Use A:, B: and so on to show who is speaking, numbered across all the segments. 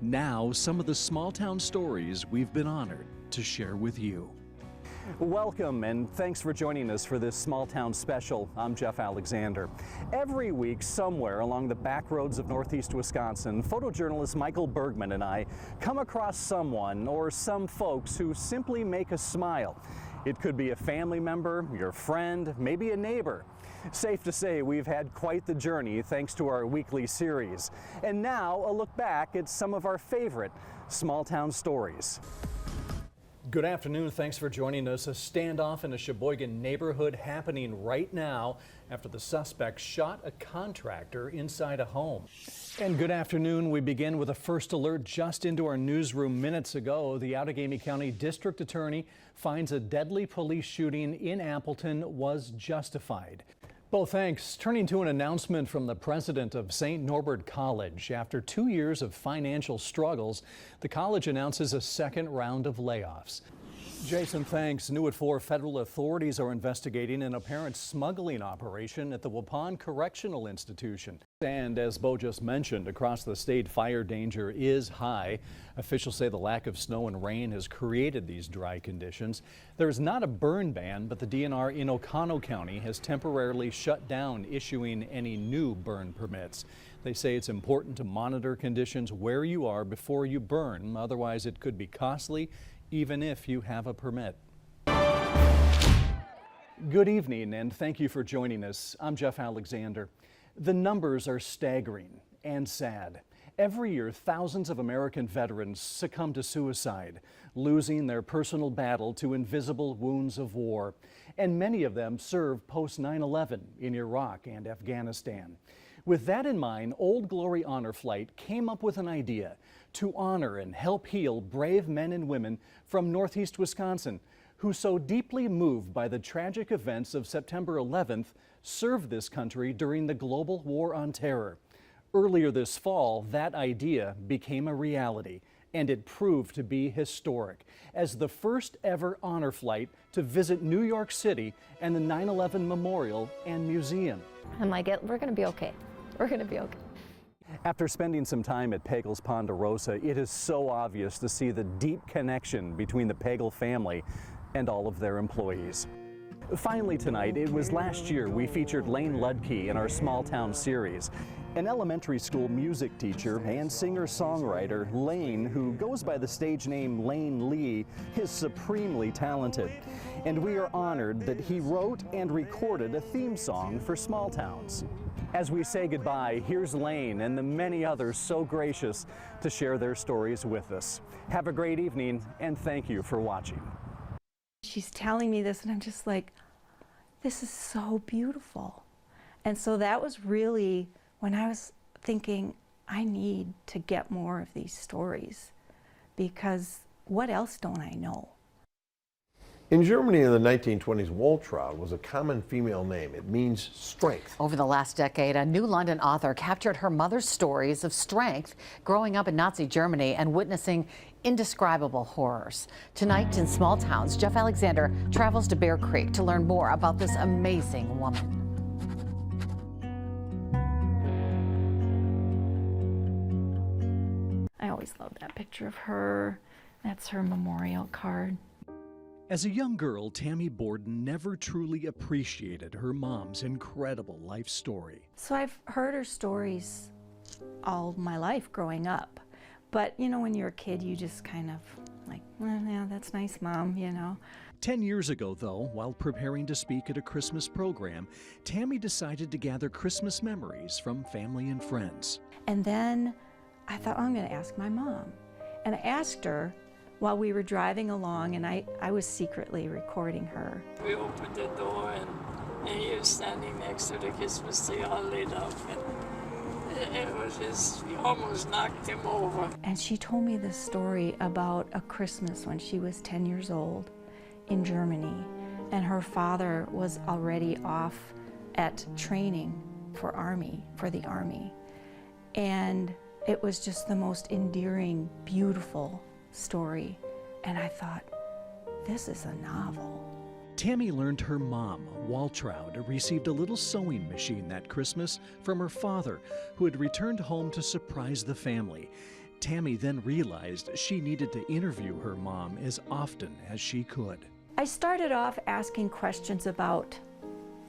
A: Now, some of the small town stories we've been honored to share with you.
B: Welcome and thanks for joining us for this small town special. I'm Jeff Alexander. Every week somewhere along the back roads of Northeast Wisconsin, photojournalist Michael Bergman and I come across someone or some folks who simply make us smile. It could be a family member, your friend, maybe a neighbor. Safe to say we've had quite the journey thanks to our weekly series. And now a look back at some of our favorite small town stories. Good afternoon. Thanks for joining us. A standoff in a Sheboygan neighborhood happening right now after the suspect shot a contractor inside a home. And good afternoon. We begin with a first alert just into our newsroom minutes ago. The Outagamie County District Attorney finds a deadly police shooting in Appleton was justified. Well, thanks. Turning to an announcement from the president of St. Norbert College. After 2 years of financial struggles, the college announces a second round of layoffs. Jason, thanks. New at 4, federal authorities are investigating an apparent smuggling operation at the Waupun Correctional Institution. And as Bo just mentioned, across the state, fire danger is high. Officials say the lack of snow and rain has created these dry conditions. There is not a burn ban, but the DNR in Oconto County has temporarily shut down issuing any new burn permits. They say it's important to monitor conditions where you are before you burn. Otherwise, it could be costly, even if you have a permit. Good evening, and thank you for joining us. I'm Jeff Alexander. The numbers are staggering and sad. Every year, thousands of American veterans succumb to suicide, losing their personal battle to invisible wounds of war. And many of them served post 9/11 in Iraq and Afghanistan. With that in mind, Old Glory Honor Flight came up with an idea to honor and help heal brave men and women from Northeast Wisconsin who so deeply moved by the tragic events of September 11th served this country during the global war on terror. Earlier this fall, that idea became a reality, and it proved to be historic as the first ever honor flight to visit New York City and the 9/11 Memorial and Museum.
C: I'm like, we're going to be okay. We're going to be okay.
B: After spending some time at Pagel's Ponderosa, it is so obvious to see the deep connection between the Pagel family and all of their employees. Finally tonight, it was last year we featured Lane Ludke in our Small Town series. An elementary school music teacher and singer-songwriter, Lane, who goes by the stage name Lane Lee, is supremely talented. And we are honored that he wrote and recorded a theme song for small towns. As we say goodbye, here's Lane and the many others so gracious to share their stories with us. Have a great evening, and thank you for watching.
D: She's telling me this, and I'm just like, this is so beautiful. And so that was really when I was thinking, I need to get more of these stories, because what else don't I know?
E: In Germany in the 1920s, Waltraud was a common female name. It means strength.
F: Over the last decade, a new London author captured her mother's stories of strength growing up in Nazi Germany and witnessing indescribable horrors. Tonight in Small Towns, Jeff Alexander travels to Bear Creek to learn more about this amazing woman.
D: I always loved that picture of her. That's her memorial card.
A: As a young girl, Tammy Borden never truly appreciated her mom's incredible life story.
D: So I've heard her stories all my life growing up. But, you know, when you're a kid, you just kind of like, well, yeah, that's nice, Mom, you know.
A: 10 years ago, though, while preparing to speak at a Christmas program, Tammy decided to gather Christmas memories from family and friends.
D: And then I thought, oh, I'm going to ask my mom. And I asked her while we were driving along, and I was secretly recording her.
G: We opened the door, and he was standing next to the Christmas tree all lit up. And it was just, we almost knocked him over.
D: And she told me this story about a Christmas when she was 10 years old in Germany, and her father was already off at training for the army. And it was just the most endearing, beautiful story. And I thought, this is a novel.
A: Tammy learned her mom, Waltraud, received a little sewing machine that Christmas from her father, who had returned home to surprise the family. Tammy then realized she needed to interview her mom as often as she could.
D: I started off asking questions about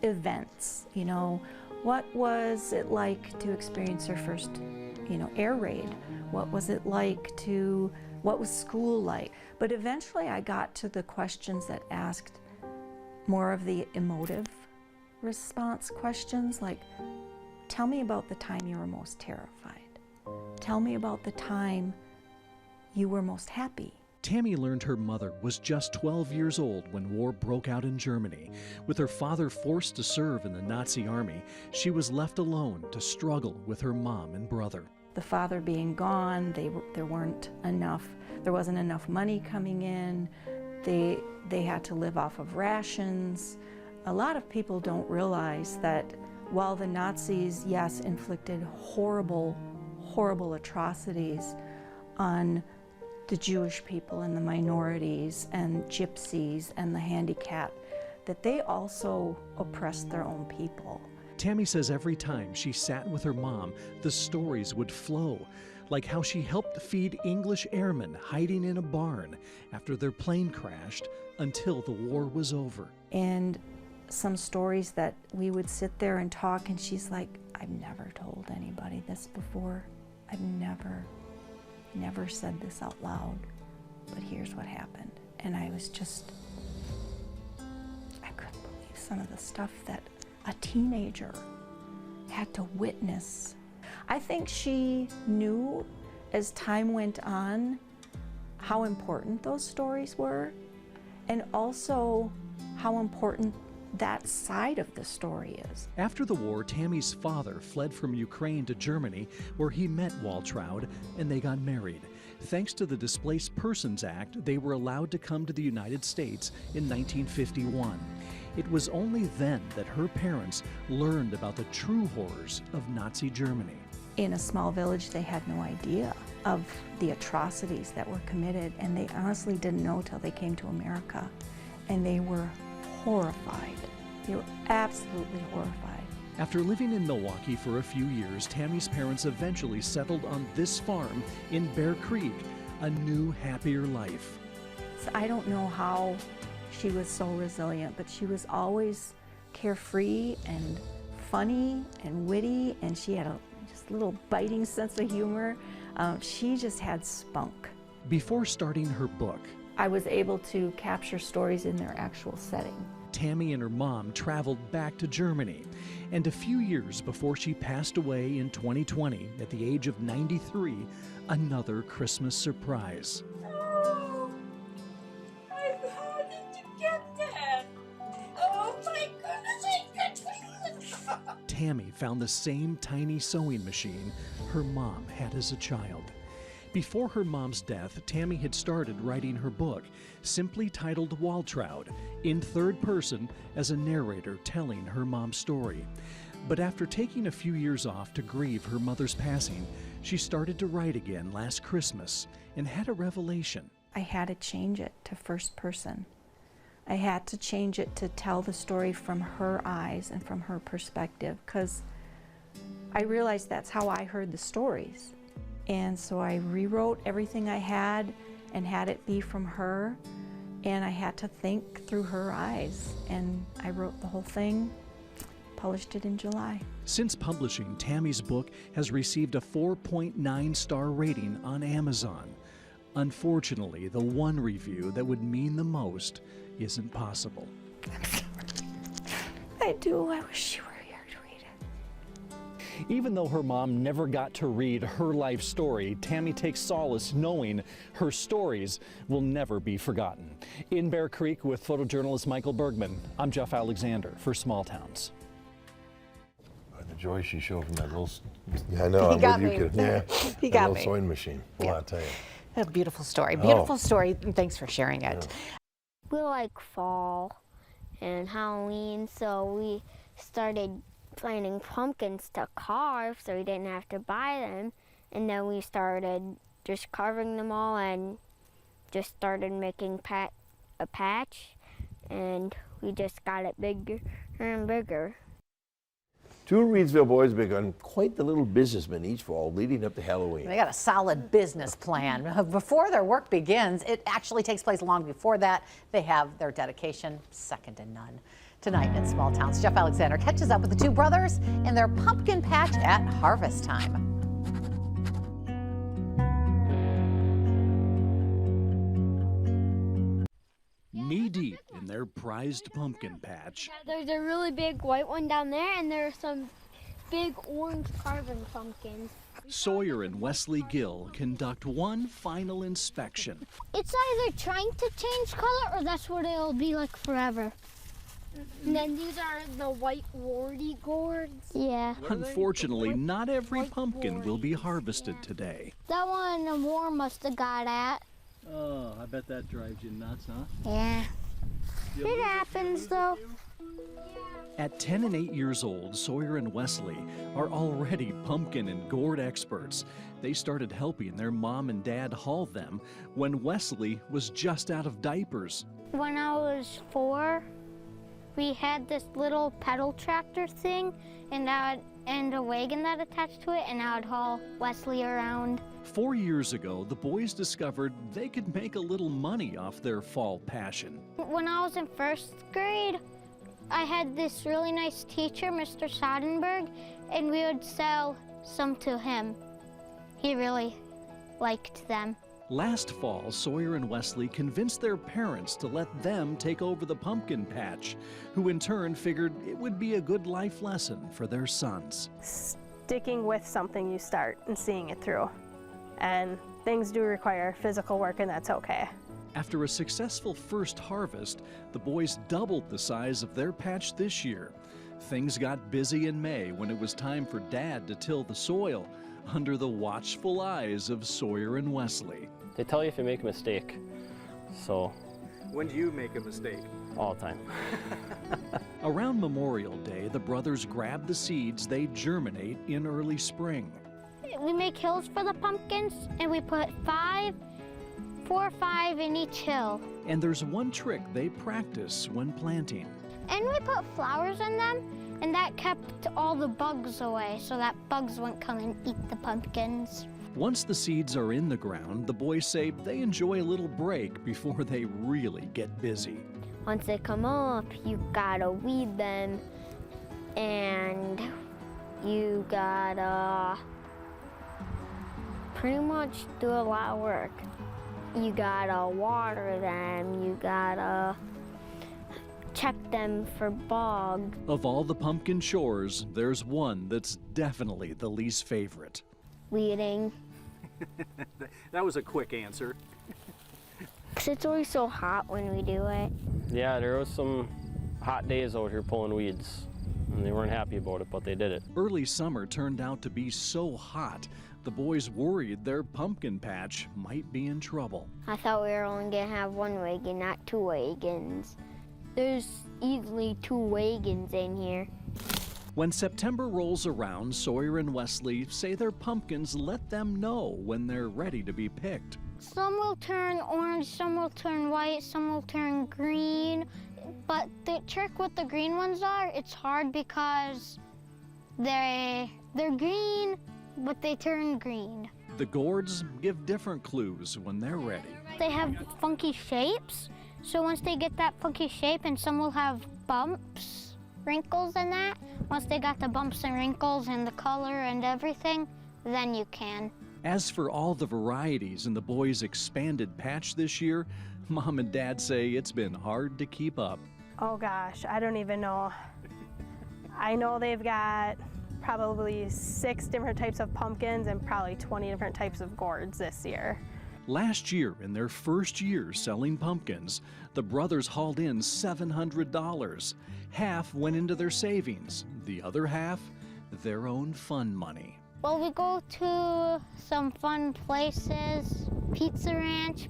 D: events. You know, what was it like to experience her first, air raid? What was it like to, what was school like? But eventually I got to the questions that asked more of the emotive response questions, like, tell me about the time you were most terrified. Tell me about the time you were most happy.
A: Tammy learned her mother was just 12 years old when war broke out in Germany. With her father forced to serve in the Nazi army, she was left alone to struggle with her mom and brother.
D: The father being gone, there wasn't enough money coming in. They had to live off of rations. A lot of people don't realize that while the Nazis, yes, inflicted horrible, horrible atrocities on the Jewish people and the minorities and gypsies and the handicapped, that they also oppressed their own people.
A: Tammy says every time she sat with her mom, the stories would flow, like how she helped feed English airmen hiding in a barn after their plane crashed until the war was over.
D: And some stories that we would sit there and talk, and she's like, I've never told anybody this before. I've never said this out loud, but here's what happened. And I couldn't believe some of the stuff that a teenager had to witness. I think she knew as time went on how important those stories were, and also how important that side of the story is.
A: After the war, Tammy's father fled from Ukraine to Germany, where he met Waltraud and they got married. Thanks to the Displaced Persons Act, they were allowed to come to the United States in 1951. It was only then that her parents learned about the true horrors of Nazi Germany.
D: In a small village, they had no idea of the atrocities that were committed, and they honestly didn't know till they came to America, and they were horrified. They were absolutely horrified.
A: After living in Milwaukee for a few years, Tammy's parents eventually settled on this farm in Bear Creek, a new, happier life.
D: So I don't know how she was so resilient, but she was always carefree and funny and witty, and she had a just little biting sense of humor. She just had spunk.
A: Before starting her book,
D: I was able to capture stories in their actual setting.
A: Tammy and her mom traveled back to Germany, and a few years before she passed away in 2020 at the age of 93, another Christmas surprise.
G: Oh, how did you get that? Oh my goodness, I got it.
A: Tammy found the same tiny sewing machine her mom had as a child. Before her mom's death, Tammy had started writing her book, simply titled Waltraud, in third person as a narrator telling her mom's story. But after taking a few years off to grieve her mother's passing, she started to write again last Christmas and had a revelation.
D: I had to change it to first person. I had to change it to tell the story from her eyes and from her perspective, because I realized that's how I heard the stories. And so I rewrote everything I had and had it be from her, and I had to think through her eyes. And I wrote the whole thing, published it in July.
A: Since publishing, Tammy's book has received a 4.9-star rating on Amazon. Unfortunately, the one review that would mean the most isn't possible.
D: I'm sorry. I wish you were here to read it.
B: Even though her mom never got to read her life story, Tammy takes solace knowing her stories will never be forgotten. In Bear Creek with photojournalist Michael Bergman, I'm Jeff Alexander for Small Towns.
E: The joy she showed from that little, I know, I'm with you, kid. Yeah,
F: He
E: that
F: got
E: little
F: me.
E: sewing machine. Well,
F: Yeah.
E: I'll tell you.
F: A beautiful story. Beautiful story. Thanks for sharing it.
H: We like fall and Halloween, so we started finding pumpkins to carve so we didn't have to buy them. And then we started just carving them all and just started making a patch, and we just got it bigger and bigger.
E: Two Reedsville boys begun quite the little businessmen each fall leading up to Halloween.
F: They got a solid business plan. Before their work begins, it actually takes place long before that. They have their dedication second to none. Tonight in Small Towns, Jeff Alexander catches up with the two brothers in their pumpkin patch at harvest time.
A: Knee-deep in their prized pumpkin patch,
H: There's a really big white one down there, and there are some big orange carving pumpkins.
A: Sawyer and Wesley Gill conduct one final inspection.
H: It's either trying to change color or that's what it'll be like forever. And then these are the white warty gourds. Yeah.
A: Unfortunately, not every pumpkin will be harvested today.
H: That one the war must have got at.
A: Oh, I bet that drives you nuts, huh?
H: Yeah. It happens though.
A: At 10 and 8 years old, Sawyer and Wesley are already pumpkin and gourd experts. They started helping their mom and dad haul them when Wesley was just out of diapers.
H: When I was 4, we had this little pedal tractor thing and a wagon that attached to it, and I would haul Wesley around.
A: 4 years ago, the boys discovered they could make a little money off their fall passion.
H: When I was in 1st grade, I had this really nice teacher, Mr. Sodenberg, and we would sell some to him. He really liked them.
A: Last fall, Sawyer and Wesley convinced their parents to let them take over the pumpkin patch, who in turn figured it would be a good life lesson for their sons.
I: Sticking with something you start and seeing it through. And things do require physical work, and that's okay.
A: After a successful first harvest, the boys doubled the size of their patch this year. Things got busy in May when it was time for Dad to till the soil under the watchful eyes of Sawyer and Wesley.
J: They tell you if you make a mistake, so.
B: When do you make a mistake?
J: All the time.
A: Around Memorial Day, the brothers grab the seeds they germinate in early spring.
H: We make hills for the pumpkins, and we put 4 or 5 in each hill.
A: And there's one trick they practice when planting.
H: And we put flowers in them, and that kept all the bugs away so that bugs wouldn't come and eat the pumpkins.
A: Once the seeds are in the ground, the boys say they enjoy a little break before they really get busy.
H: Once they come up, you gotta weed them, and you gotta pretty much do a lot of work. You gotta water them, you gotta check them for bugs.
A: Of all the pumpkin chores, there's one that's definitely the least favorite.
H: Weeding.
B: That was a quick answer.
H: 'Cause it's always so hot when we do it.
J: Yeah, there was some hot days out here pulling weeds, and they weren't happy about it, but they did it.
A: Early summer turned out to be so hot, the boys worried their pumpkin patch might be in trouble.
H: I thought we were only gonna have one wagon, not 2 wagons. There's easily 2 wagons in here.
A: When September rolls around, Sawyer and Wesley say their pumpkins let them know when they're ready to be picked.
H: Some will turn orange, some will turn white, some will turn green. But the trick with the green ones it's hard because they're green, but they turn green.
A: The gourds give different clues when they're ready.
H: They have funky shapes, so once they get that funky shape, and some will have bumps, wrinkles and that, once they got the bumps and wrinkles and the color and everything, then you can.
A: As for all the varieties in the boys' expanded patch this year, Mom and Dad say it's been hard to keep up.
I: Oh gosh, I don't even know. I know they've got probably 6 different types of pumpkins and probably 20 different types of gourds this year.
A: Last year, in their first year selling pumpkins, the brothers hauled in $700. Half went into their savings, the other half, their own fun money.
H: Well, we go to some fun places. Pizza Ranch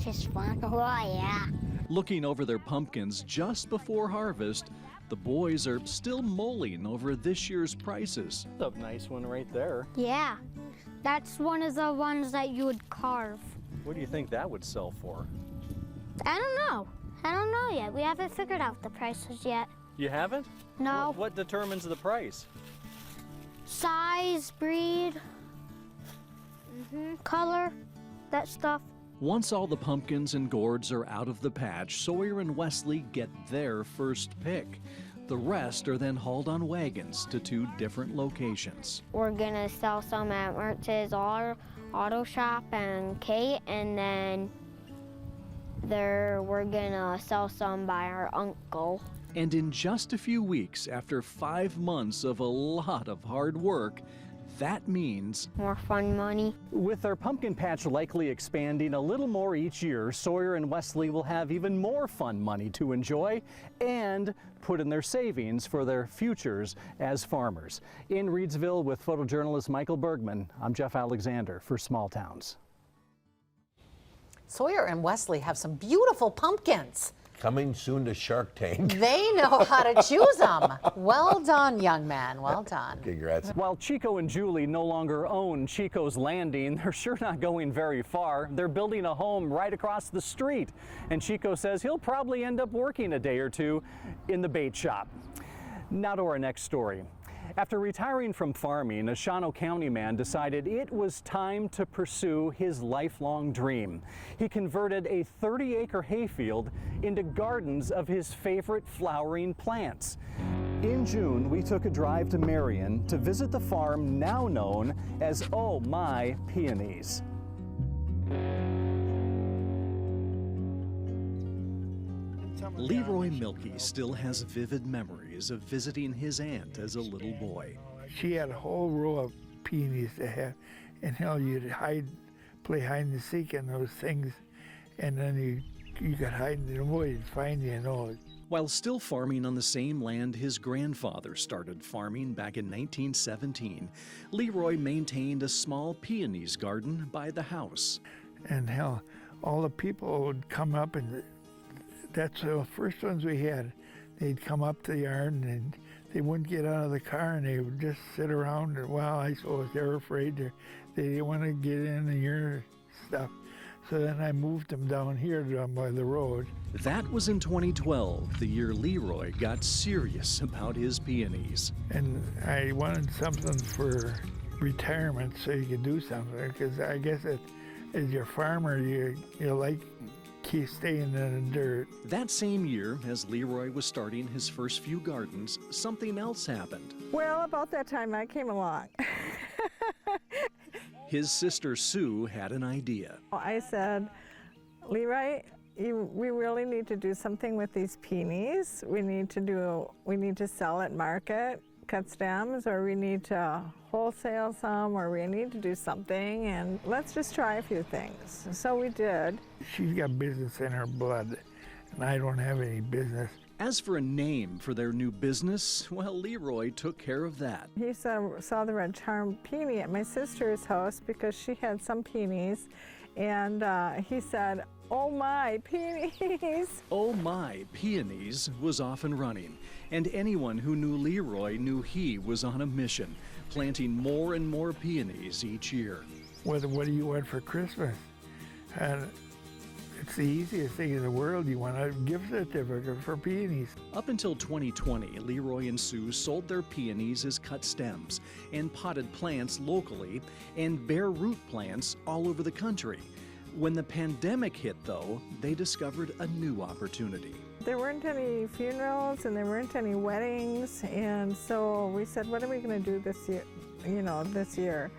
H: is fun. Oh, yeah.
A: Looking over their pumpkins just before harvest, the boys are still mulling over this year's prices.
B: That's a nice one right there.
H: Yeah, that's one of the ones that you would carve.
B: What do you think that would sell for?
H: I don't know yet. We haven't figured out the prices yet.
B: You haven't?
H: No.
B: What determines the price?
H: Size, breed, color, that stuff.
A: Once all the pumpkins and gourds are out of the patch, Sawyer and Wesley get their first pick. The rest are then hauled on wagons to 2 different locations.
H: We're gonna sell some at Mertz's Auto Shop and Kate, and then we're gonna sell some by our uncle.
A: And in just a few weeks, after 5 months of a lot of hard work, that means
H: more fun money.
B: With their pumpkin patch likely expanding a little more each year, Sawyer and Wesley will have even more fun money to enjoy and put in their savings for their futures as farmers. In Reidsville with photojournalist Michael Bergman, I'm Jeff Alexander for Small Towns.
F: Sawyer and Wesley have some beautiful pumpkins.
E: Coming soon to Shark Tank.
F: They know how to choose them. Well done, young man. Well done.
E: Congrats.
B: While Chico and Julie no longer own Chico's Landing, they're sure not going very far. They're building a home right across the street. And Chico says he'll probably end up working a day or two in the bait shop. Now to our next story. After retiring from farming, a Shawano County man decided it was time to pursue his lifelong dream. He converted a 30-acre hayfield into gardens of his favorite flowering plants. In June, we took a drive to Marion to visit the farm now known as Oh My Peonies.
A: Leroy Milkey still has vivid memories of visiting his aunt as a little boy.
K: She had a whole row of peonies to have, and you'd play hide and seek in those things, and then you could hide in the woods, find you,
A: While still farming on the same land his grandfather started farming back in 1917, Leroy maintained a small peonies garden by the house.
K: And all the people would come up, and that's the first ones we had. They'd come up to the yard, and they wouldn't get out of the car, and they would just sit around. And, well, I suppose they were afraid they didn't want to get in your stuff. So then I moved them down here down by the road.
A: That was in 2012, the year Leroy got serious about his peonies.
K: And I wanted something for retirement so you could do something, because I guess as your farmer, you like keep staying in the dirt.
A: That same year, as Leroy was starting his first few gardens, something else happened.
L: Well, about that time I came along.
A: His sister Sue had an idea.
L: I said, Leroy, we really need to do something with these peonies. We need to sell at market, cut stems, or we need to wholesale some, or we need to do something, and let's just try a few things. So we did.
K: She's got business in her blood, and I don't have any business.
A: As for a name for their new business, well, Leroy took care of that.
L: He saw the red charm peony at my sister's house because she had some peonies, and he said, Oh My Peonies.
A: Oh My Peonies was off and running, and anyone who knew Leroy knew he was on a mission, planting more and more peonies each year.
K: What do you want for Christmas? And it's the easiest thing in the world. You want a gift certificate for peonies.
A: Up until 2020, Leroy and Sue sold their peonies as cut stems and potted plants locally and bare root plants all over the country. When the pandemic hit, though, they discovered a new opportunity.
L: There weren't any funerals and there weren't any weddings, and so we said, what are we going to do this year?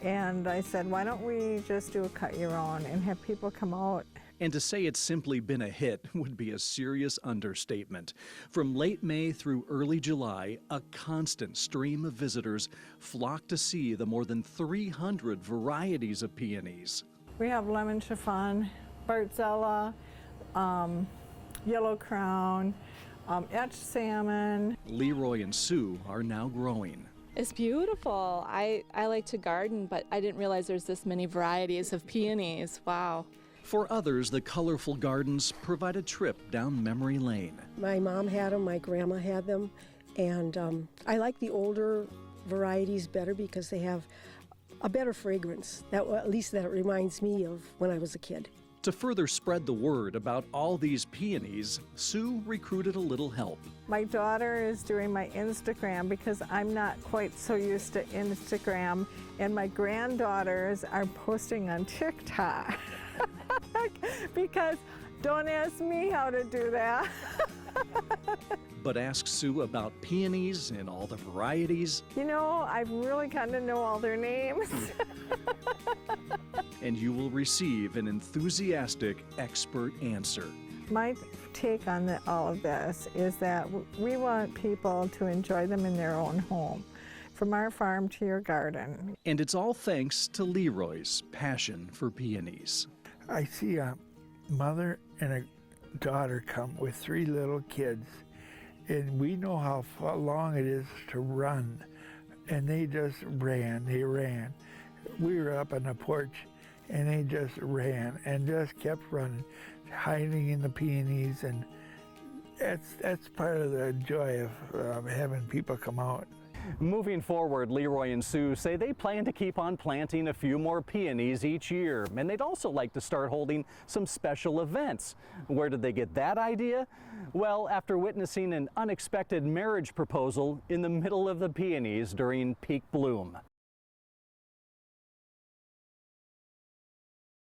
L: And I said, why don't we just do a cut your own and have people come out.
A: And to say it's simply been a hit would be a serious understatement. From late May through early July, a constant stream of visitors flocked to see the more than 300 varieties of peonies.
L: We have lemon chiffon, Bartzella, yellow crown, etched salmon.
A: Leroy and Sue are now growing.
M: It's beautiful. I like to garden, but I didn't realize there's this many varieties of peonies. Wow.
A: For others, the colorful gardens provide a trip down memory lane.
N: My mom had them, my grandma had them, and I like the older varieties better because they have a better fragrance. At least that reminds me of when I was a kid.
A: To further spread the word about all these peonies, Sue recruited a little help.
L: My daughter is doing my Instagram because I'm not quite so used to Instagram, and my granddaughters are posting on TikTok. Because don't ask me how to do that.
A: But ask Sue about peonies and all the varieties.
L: You know, I really kind of know all their names.
A: And you will receive an enthusiastic expert answer.
L: My take on all of this is that we want people to enjoy them in their own home, from our farm to your garden.
A: And it's all thanks to Leroy's passion for peonies.
K: I see a mother and a daughter come with 3 little kids, and we know how long it is to run, and they just ran. We were up on the porch, and they just ran and just kept running, hiding in the peonies, and that's part of the joy of having people come out.
B: Moving forward, Leroy and Sue say they plan to keep on planting a few more peonies each year, and they'd also like to start holding some special events. Where did they get that idea? Well, after witnessing an unexpected marriage proposal in the middle of the peonies during peak bloom.